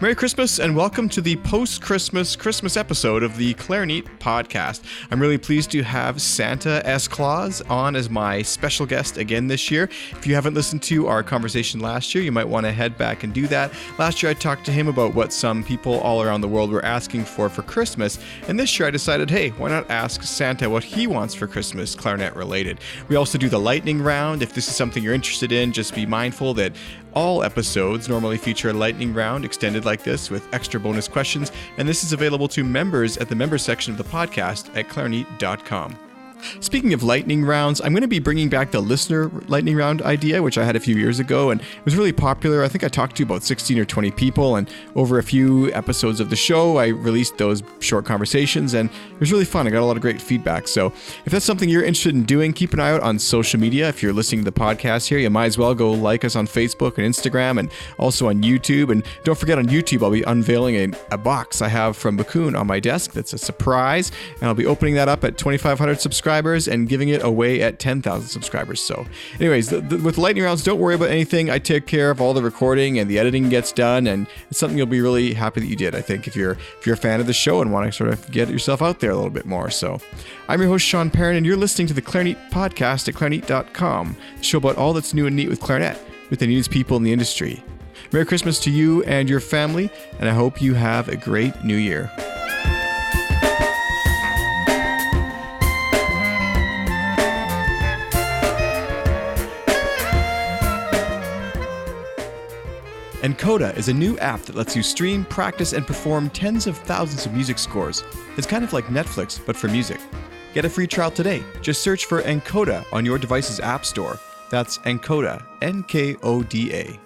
Merry Christmas and welcome to the post-Christmas Christmas episode of the Clarineat Podcast. I'm really pleased to have Santa Claus on as my special guest again this year. If you haven't listened to our conversation last year, you might want to head back and do that. Last year I talked to him about what some people all around the world were asking for Christmas, and this year I decided, hey, why not ask Santa what he wants for Christmas, clarinet related. We also do the lightning round. If this is something you're interested in, just be mindful that all episodes normally feature a lightning round extended like this with extra bonus questions, and this is available to members at the members section of the podcast at clarineat.com. Speaking of lightning rounds, I'm going to be bringing back the listener lightning round idea, which I had a few years ago, and it was really popular. I think I talked to about 16 or 20 people, and over a few episodes of the show, I released those short conversations, and it was really fun. I got a lot of great feedback. So if that's something you're interested in doing, keep an eye out on social media. If you're listening to the podcast here, you might as well go like us on Facebook and Instagram, and also on YouTube. And don't forget, on YouTube, I'll be unveiling a box I have from Bakun on my desk that's a surprise, and I'll be opening that up at 2,500 subscribers and giving it away at 10,000 subscribers. So anyways, with lightning rounds, don't worry about anything. I take care of all the recording and the editing gets done, and it's something you'll be really happy that you did, I think, if you're a fan of the show and want to sort of get yourself out there a little bit more. So I'm your host, Sean Perrin, and you're listening to the Clarineat Podcast at clarineat.com, the show about all that's new and neat with clarinet, with the neatest people in the industry. Merry Christmas to you and your family, and I hope you have a great new year. Encoda is a new app that lets you stream, practice, and perform tens of thousands of music scores. It's kind of like Netflix, but for music. Get a free trial today. Just search for Encoda on your device's app store. That's Encoda, N-K-O-D-A.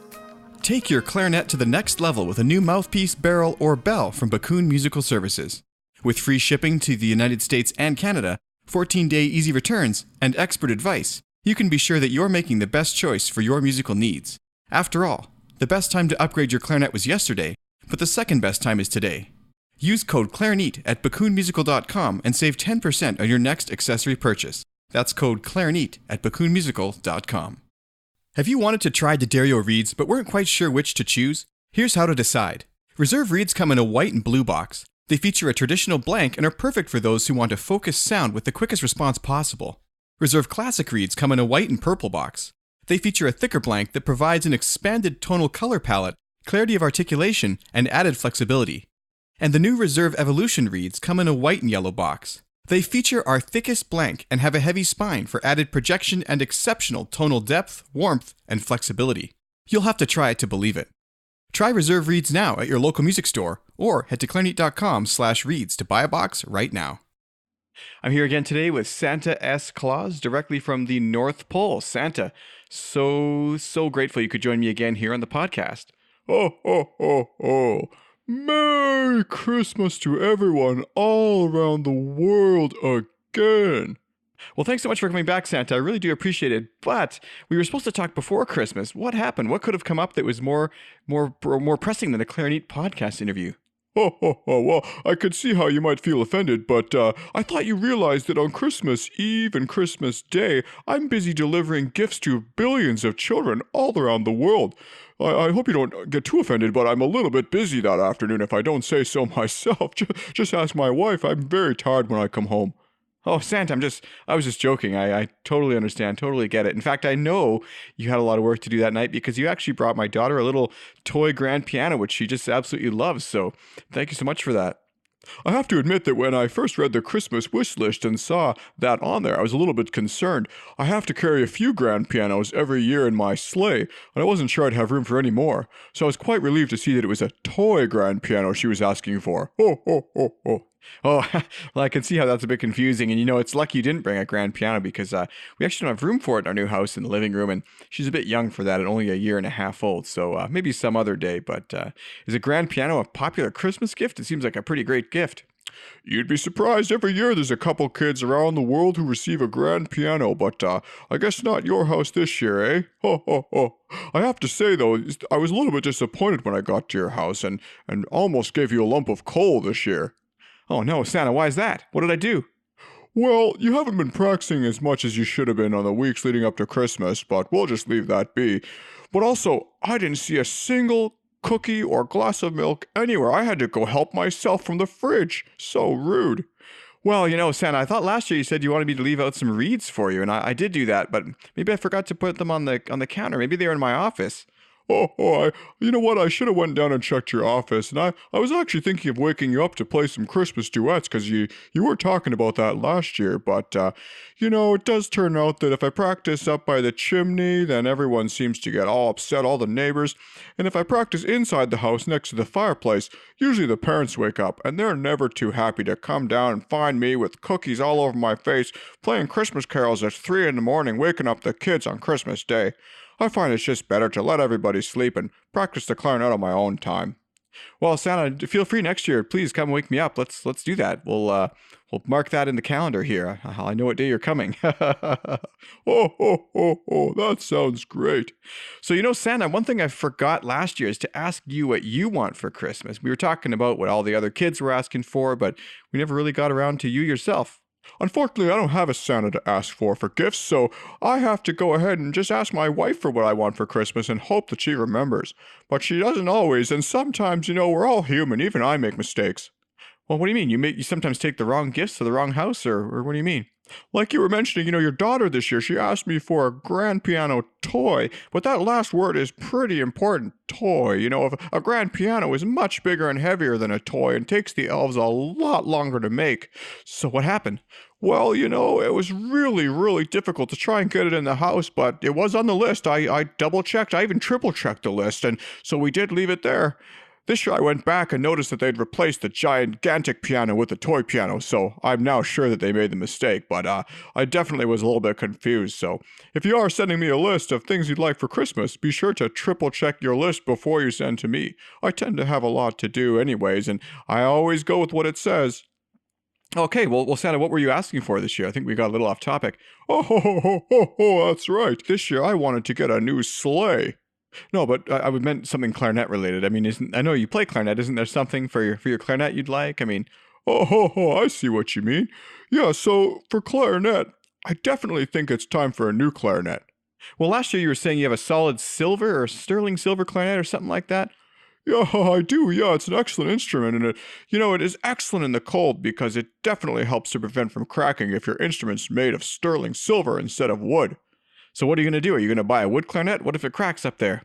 Take your clarinet to the next level with a new mouthpiece, barrel, or bell from Bakun Musical Services. With free shipping to the United States and Canada, 14-day easy returns, and expert advice, you can be sure that you're making the best choice for your musical needs. After all, the best time to upgrade your clarinet was yesterday, but the second best time is today. Use code Clarineat at bakunmusical.com and save 10% on your next accessory purchase. That's code Clarineat at bakunmusical.com. Have you wanted to try D'Addario reeds but weren't quite sure which to choose? Here's how to decide. Reserve reeds come in a white and blue box. They feature a traditional blank and are perfect for those who want a focused sound with the quickest response possible. Reserve classic reeds come in a white and purple box. They feature a thicker blank that provides an expanded tonal color palette, clarity of articulation, and added flexibility. And the new Reserve Evolution reeds come in a white and yellow box. They feature our thickest blank and have a heavy spine for added projection and exceptional tonal depth, warmth, and flexibility. You'll have to try it to believe it. Try Reserve reeds now at your local music store, or head to clarineat.com/reeds to buy a box right now. I'm here again today with Santa Claus, directly from the North Pole. Santa, so grateful you could join me again here on the podcast. Merry Christmas to everyone all around the world again. Well, thanks so much for coming back, Santa. I really do appreciate it. But we were supposed to talk before Christmas. What happened? What could have come up that was more pressing than a Clarineat podcast interview? Well, I could see how you might feel offended, but I thought you realized that on Christmas Eve and Christmas Day, I'm busy delivering gifts to billions of children all around the world. I hope you don't get too offended, but I'm a little bit busy that afternoon if I don't say so myself. Just ask my wife. I'm very tired when I come home. Oh, Santa, I was just joking. I totally understand, totally get it. In fact, I know you had a lot of work to do that night because you actually brought my daughter a little toy grand piano, which she just absolutely loves. So thank you so much for that. I have to admit that when I first read the Christmas wish list and saw that on there, I was a little bit concerned. I have to carry a few grand pianos every year in my sleigh, and I wasn't sure I'd have room for any more. So I was quite relieved to see that it was a toy grand piano she was asking for. Oh, well, I can see how that's a bit confusing. And, it's lucky you didn't bring a grand piano because we actually don't have room for it in our new house in the living room. And she's a bit young for that and only a year and a half old. So maybe some other day. But is a grand piano a popular Christmas gift? It seems like a pretty great gift. You'd be surprised. Every year there's a couple kids around the world who receive a grand piano, but I guess not your house this year, eh? I have to say, though, I was a little bit disappointed when I got to your house and almost gave you a lump of coal this year. Oh no, Santa, why is that? What did I do? Well, you haven't been practicing as much as you should have been on the weeks leading up to Christmas, but we'll just leave that be. But also, I didn't see a single cookie or glass of milk anywhere. I had to go help myself from the fridge. So rude. Well, Santa, I thought last year you said you wanted me to leave out some reeds for you, and I did do that, but maybe I forgot to put them on the counter. Maybe they were in my office. You know what? I should have went down and checked your office, and I was actually thinking of waking you up to play some Christmas duets, because you were talking about that last year, but, it does turn out that if I practice up by the chimney, then everyone seems to get all upset, all the neighbors, and if I practice inside the house next to the fireplace, usually the parents wake up, and they're never too happy to come down and find me with cookies all over my face, playing Christmas carols at 3 in the morning, waking up the kids on Christmas Day. I find it's just better to let everybody sleep and practice the clarinet on my own time. Well, Santa, feel free next year. Please come wake me up. Let's do that. We'll mark that in the calendar here. I know what day you're coming. That sounds great. So, Santa, one thing I forgot last year is to ask you what you want for Christmas. We were talking about what all the other kids were asking for, but we never really got around to you yourself. Unfortunately, I don't have a Santa to ask for gifts, so I have to go ahead and just ask my wife for what I want for Christmas and hope that she remembers. But she doesn't always, and sometimes, we're all human, even I make mistakes. Well, what do you mean? You sometimes take the wrong gifts to the wrong house, or what do you mean? Like you were mentioning, your daughter this year, she asked me for a grand piano toy, but that last word is pretty important, toy. If a grand piano is much bigger and heavier than a toy and takes the elves a lot longer to make. So what happened? Well, it was really, really difficult to try and get it in the house, but it was on the list. I double-checked, I even triple-checked the list, and so we did leave it there. This year I went back and noticed that they'd replaced the gigantic piano with the toy piano, so I'm now sure that they made the mistake, but I definitely was a little bit confused. So if you are sending me a list of things you'd like for Christmas, be sure to triple check your list before you send to me. I tend to have a lot to do anyways, and I always go with what it says. Okay, well, Santa, what were you asking for this year? I think we got a little off topic. That's right. This year I wanted to get a new sleigh. No, but I meant something clarinet related. I mean, I know you play clarinet. Isn't there something for your clarinet you'd like? I mean, I see what you mean. Yeah, so for clarinet, I definitely think it's time for a new clarinet. Well, last year you were saying you have a solid silver or sterling silver clarinet or something like that? Yeah, I do. Yeah, it's an excellent instrument, and it is excellent in the cold because it definitely helps to prevent from cracking if your instrument's made of sterling silver instead of wood. So what are you going to do? Are you going to buy a wood clarinet? What if it cracks up there?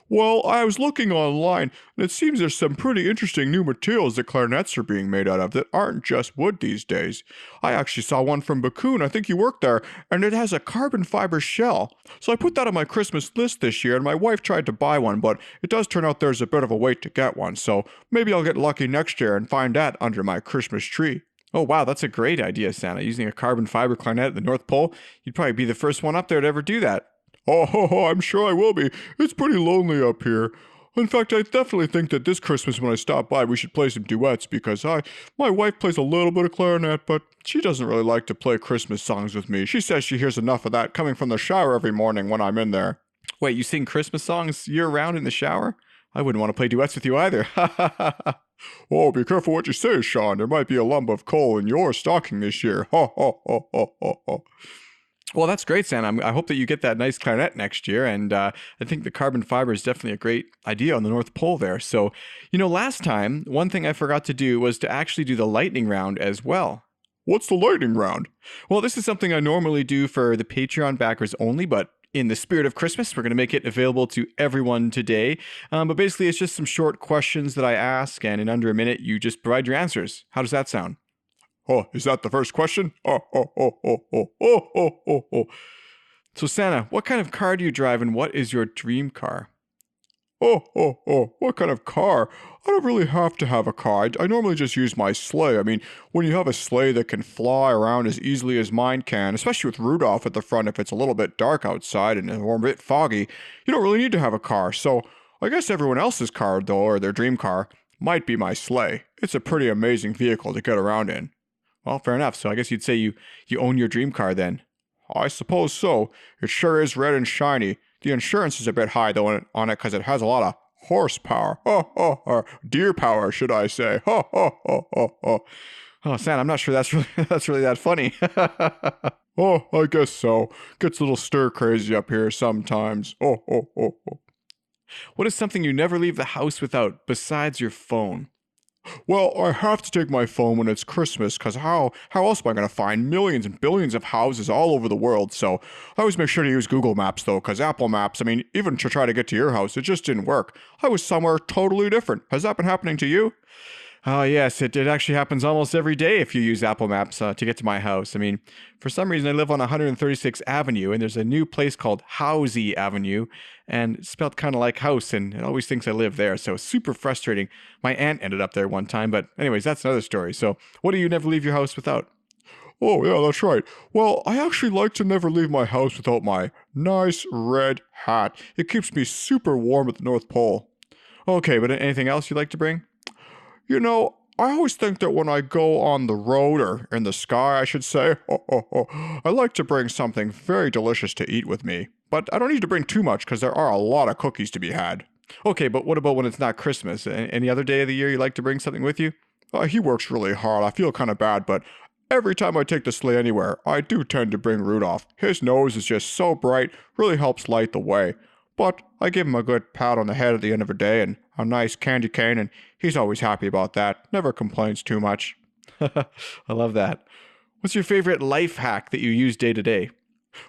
Well, I was looking online, and it seems there's some pretty interesting new materials that clarinets are being made out of that aren't just wood these days. I actually saw one from Bakun, I think you worked there, and it has a carbon fiber shell. So I put that on my Christmas list this year, and my wife tried to buy one, but it does turn out there's a bit of a wait to get one, so maybe I'll get lucky next year and find that under my Christmas tree. Oh, wow, that's a great idea, Santa. Using a carbon fiber clarinet at the North Pole, you'd probably be the first one up there to ever do that. I'm sure I will be. It's pretty lonely up here. In fact, I definitely think that this Christmas when I stop by, we should play some duets because my wife plays a little bit of clarinet, but she doesn't really like to play Christmas songs with me. She says she hears enough of that coming from the shower every morning when I'm in there. Wait, you sing Christmas songs year-round in the shower? I wouldn't want to play duets with you either. Oh, be careful what you say, Sean. There might be a lump of coal in your stocking this year. Well, that's great, Santa. I hope that you get that nice clarinet next year, and I think the carbon fiber is definitely a great idea on the North Pole there. So, last time, one thing I forgot to do was to actually do the lightning round as well. What's the lightning round? Well, this is something I normally do for the Patreon backers only, but in the spirit of Christmas, we're going to make it available to everyone today. But basically, it's just some short questions that I ask, and in under a minute, you just provide your answers. How does that sound? Oh, is that the first question? So Santa, what kind of car do you drive and what is your dream car? What kind of car? I don't really have to have a car. I normally just use my sleigh. I mean, when you have a sleigh that can fly around as easily as mine can, especially with Rudolph at the front if it's a little bit dark outside and or a bit foggy, you don't really need to have a car. So I guess everyone else's car, though, or their dream car, might be my sleigh. It's a pretty amazing vehicle to get around in. Well, fair enough. So I guess you'd say you own your dream car then. I suppose so. It sure is red and shiny. The insurance is a bit high, though, on it because it has a lot of horsepower. Or deer power, should I say. Oh, Santa, I'm not sure that's really that funny. I guess so. Gets a little stir crazy up here sometimes. What is something you never leave the house without besides your phone? Well, I have to take my phone when it's Christmas, because how else am I going to find millions and billions of houses all over the world? So I always make sure to use Google Maps, though, because Apple Maps, I mean, even to try to get to your house, it just didn't work. I was somewhere totally different. Has that been happening to you? Oh, yes, it actually happens almost every day if you use Apple Maps to get to my house. I mean, for some reason, I live on 136th Avenue, and there's a new place called Housey Avenue, and it's spelled kind of like house, and it always thinks I live there, so it's super frustrating. My aunt ended up there one time, but anyways, that's another story. So what do you never leave your house without? Oh, yeah, that's right. Well, I actually like to never leave my house without my nice red hat. It keeps me super warm at the North Pole. Okay, but anything else you'd like to bring? You know, I always think that when I go on the road, or in the sky, I should say, I like to bring something very delicious to eat with me. But I don't need to bring too much, because there are a lot of cookies to be had. Okay, but what about when it's not Christmas? Any other day of the year you like to bring something with you? He works really hard. I feel kind of bad, but every time I take the sleigh anywhere, I do tend to bring Rudolph. His nose is just so bright, really helps light the way. But I give him a good pat on the head at the end of the day and a nice candy cane, and he's always happy about that. Never complains too much. I love that. What's your favorite life hack that you use day to day?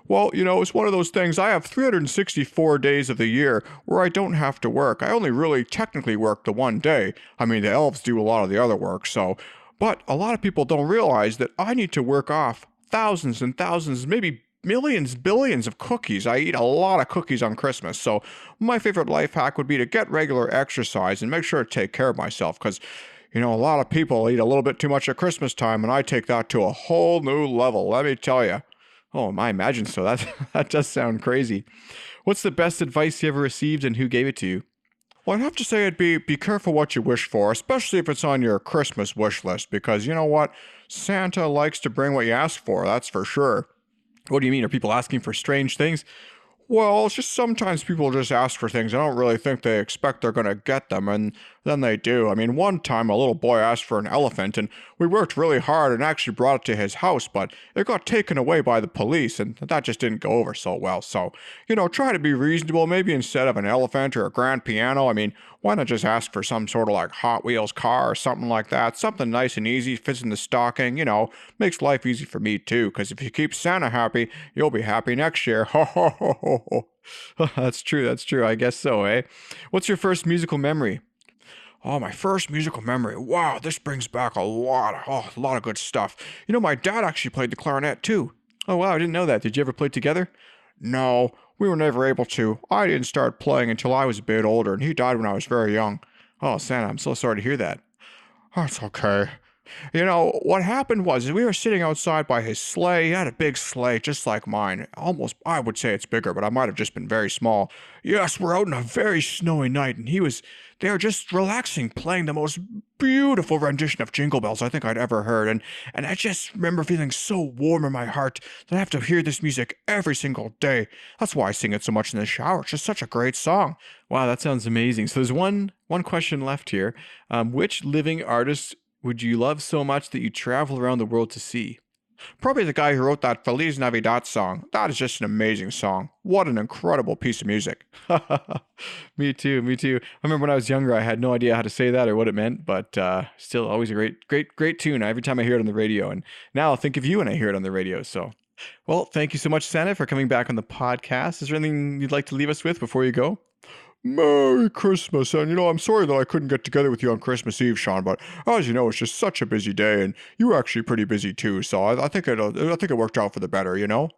Well, you know, it's one of those things. I have 364 days of the year where I don't have to work. I only really technically work the one day. I mean, the elves do a lot of the other work, so. But a lot of people don't realize that I need to work off thousands and thousands, maybe millions, billions of cookies. I eat a lot of cookies on Christmas. So my favorite life hack would be to get regular exercise and make sure to take care of myself, because, you know, a lot of people eat a little bit too much at Christmas time, and I take that to a whole new level, let me tell you. Oh, I imagine so. That does sound crazy. What's the best advice you ever received, and who gave it to you? Well, I'd have to say it'd be careful what you wish for, especially if it's on your Christmas wish list, because you know what? Santa likes to bring what you ask for, that's for sure. What do you mean? Are people asking for strange things? Well, it's just sometimes people just ask for things. I don't really think they expect they're going to get them, and then they do. I mean, one time a little boy asked for an elephant, and we worked really hard and actually brought it to his house, but it got taken away by the police, and that just didn't go over so well. So, you know, try to be reasonable. Maybe instead of an elephant or a grand piano, I mean, why not just ask for some sort of like Hot Wheels car or something like that? Something nice and easy, fits in the stocking, you know, makes life easy for me too, because if you keep Santa happy, you'll be happy next year. Ho, ho, ho, ho, ho. That's true. I guess so, eh? What's your first musical memory? Oh, my first musical memory. Wow, this brings back a lot of good stuff. You know, my dad actually played the clarinet too. Oh, wow, I didn't know that. Did you ever play together? No, we were never able to. I didn't start playing until I was a bit older, and he died when I was very young. Oh, Santa, I'm so sorry to hear that. That's okay. You know, what happened was we were sitting outside by his sleigh. He had a big sleigh just like mine. Almost, I would say it's bigger, but I might have just been very small. Yes, we're out on a very snowy night, and he was there just relaxing, playing the most beautiful rendition of Jingle Bells I think I'd ever heard. And I just remember feeling so warm in my heart that I have to hear this music every single day. That's why I sing it so much in the shower. It's just such a great song. Wow, that sounds amazing. So there's one question left here. Which living artist would you love so much that you travel around the world to see? Probably the guy who wrote that Feliz Navidad song. That is just an amazing song. What an incredible piece of music. Me too. I remember when I was younger, I had no idea how to say that or what it meant, but still always a great tune every time I hear it on the radio. And now I'll think of you when I hear it on the radio. So, well, thank you so much, Santa, for coming back on the podcast. Is there anything you'd like to leave us with before you go? Merry Christmas, and you know, I'm sorry that I couldn't get together with you on Christmas Eve, Sean, but as you know, it's just such a busy day, and you were actually pretty busy too, so I think it worked out for the better, you know?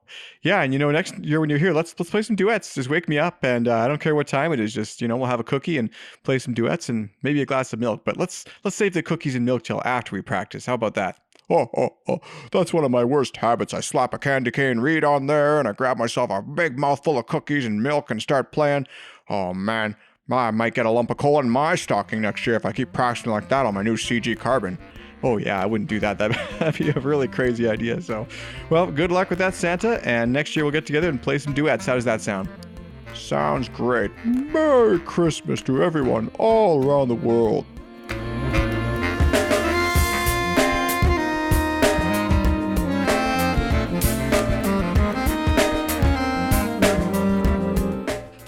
Yeah, and you know, next year when you're here, let's play some duets. Just wake me up, and I don't care what time it is, just, you know, we'll have a cookie and play some duets and maybe a glass of milk, but let's save the cookies and milk till after we practice. How about that? Oh, that's one of my worst habits. I slap a candy cane reed on there, and I grab myself a big mouthful of cookies and milk and start playing. Oh, man, I might get a lump of coal in my stocking next year if I keep practicing like that on my new CG Carbon. Oh, yeah, I wouldn't do that. That'd be a really crazy idea. So, well, good luck with that, Santa, and next year we'll get together and play some duets. How does that sound? Sounds great. Merry Christmas to everyone all around the world.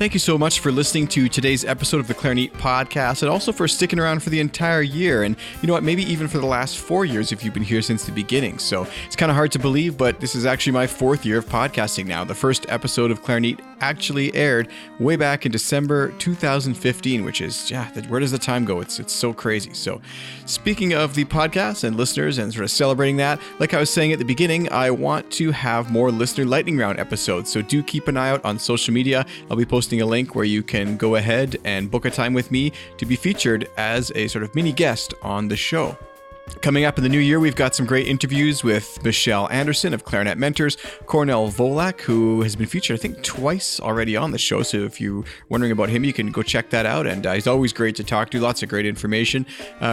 Thank you so much for listening to today's episode of the Clarineat Podcast, and also for sticking around for the entire year, and you know what, maybe even for the last 4 years if you've been here since the beginning. So it's kind of hard to believe, but this is actually my 4th year of podcasting now. The first episode of Clarineat actually aired way back in December 2015, which is, where does the time go? It's so crazy. So speaking of the podcast and listeners and sort of celebrating that, like I was saying at the beginning, I want to have more listener lightning round episodes. So do keep an eye out on social media. I'll be posting a link where you can go ahead and book a time with me to be featured as a sort of mini guest on the show. Coming up in the new year, we've got some great interviews with Michelle Anderson of Clarinet Mentors, Cornel Volak, who has been featured, I think, twice already on the show. So if you're wondering about him, you can go check that out. And he's always great to talk to, lots of great information.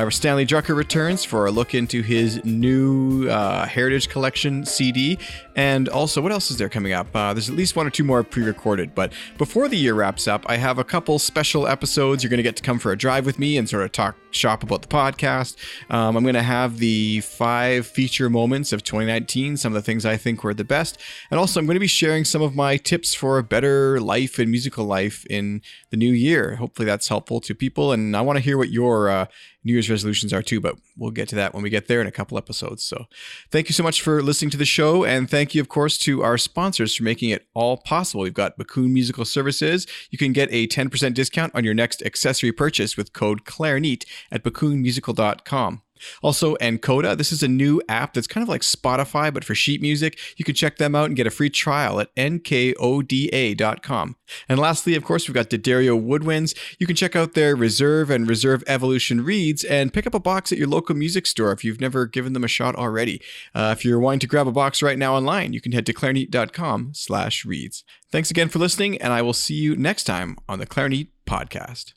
Stanley Drucker returns for a look into his new Heritage Collection CD. And also, what else is there coming up? There's at least 1 or 2 more pre-recorded. But before the year wraps up, I have a couple special episodes. You're going to get to come for a drive with me and sort of talk shop about the podcast. I'm going to have the 5 feature moments of 2019, some of the things I think were the best. And also, I'm going to be sharing some of my tips for a better life and musical life in the new year. Hopefully that's helpful to people. And I want to hear what your New Year's resolutions are too, but we'll get to that when we get there in a couple episodes. So thank you so much for listening to the show. And thank you, of course, to our sponsors for making it all possible. We've got Bakun Musical Services. You can get a 10% discount on your next accessory purchase with code Clarineat at bakunmusical.com. Also, Encoda. This is a new app that's kind of like Spotify, but for sheet music. You can check them out and get a free trial at nkoda.com. And lastly, of course, we've got D'Addario Woodwinds. You can check out their Reserve and Reserve Evolution reeds and pick up a box at your local music store if you've never given them a shot already. If you're wanting to grab a box right now online, you can head to clarineat.com/reeds. Thanks again for listening, and I will see you next time on the Clarineat Podcast.